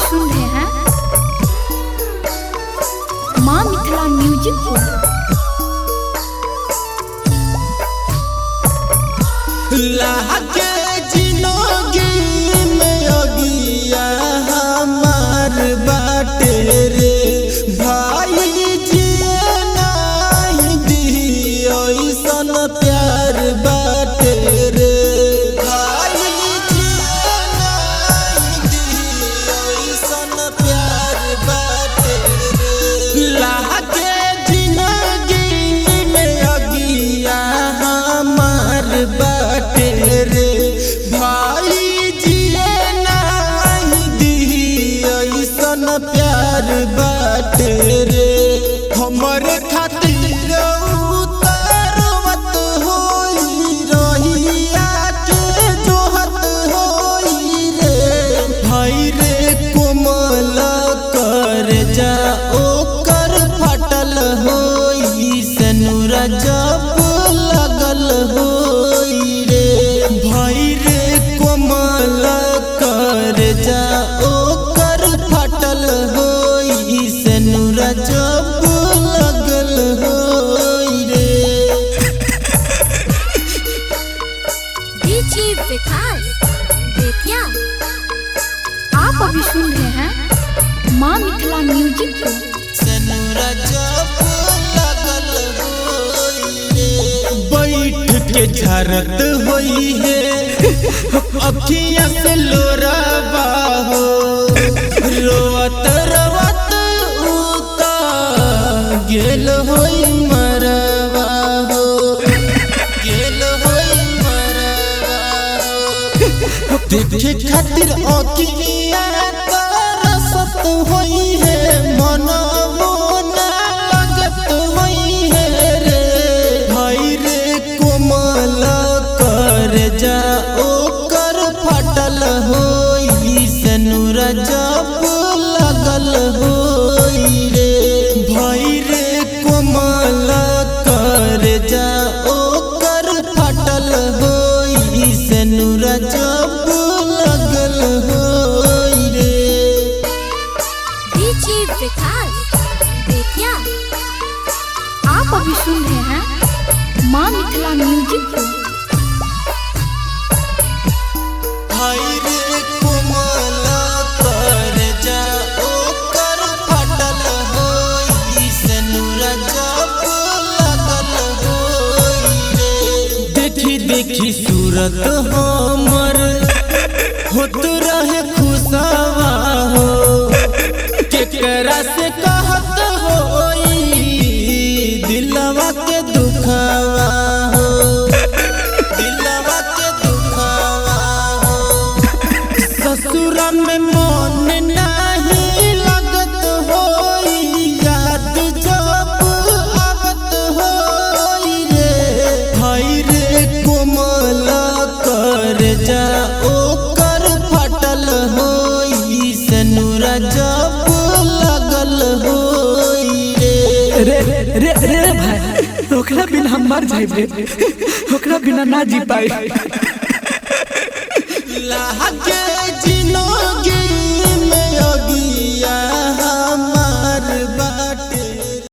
सुन रहे हैं माँ मिथिला म्यूजिक को। लागे जिनगी में अगिया हमार बाटे रे भाई जिए नहीं दी ऐसन प्यार बाटे रे भाई जिए नहीं दी ऐसन प्यार बाटे रे। लागे जिनगी में अगिया हमार बाटे रे भाई जिए नहीं दी ऐसन प्यार बाटे रे। हमरे खातिर उतारवत होई रहिया के जोहत होई रे भाई रे कोमल कर जा ओकर फटल होई सनुरा जब लगल होई रे भाई रे कोमल कर जा ओकर फटल होई सनुरा जब लगल होई रे। डीजे विकास बेतिया। आप अभी सुन रहे हैं माँ मिथिला म्यूजिक को। सनुरा जब लगल होई रे बैठ के झरत होई है अखियां से लोरावा हो रोवत रोवत उता गेल होई मरवा हो गेल होई मरवा हो। देखे खातिर अखियां तरसत होई है मनवा ना लगत होई है रे भाई रे कोमल कर जा ओकर फटल होई सनुरा जब लगल होई रे भाई रे कोमल कर जा ओकर फटल होई सनुरा जब लगल होई रे। डीजे विकास बेतिया। आप अभी सुन रहे हैं माँ मिथिला म्यूजिक को। भाई रे कोमल कर जा ओकर फटल होई सनुरा जब लगल होई रे। देखी देखी सूरत हमर होत रहे खुशवा हो केकरा से कहत होई दिलवा के दुखवा हो दिलवा के दुखवा हो। ससुरा में मन नहीं लगत होई याद जब आवत होई रे भाई रे कोमल कर जा ओकर फटल होई सनुरा जब लगल होई रे रे रे रे भाई ओकरा बिना हम मर जाइब रे ओकरा बिना ना जी पाई। लागे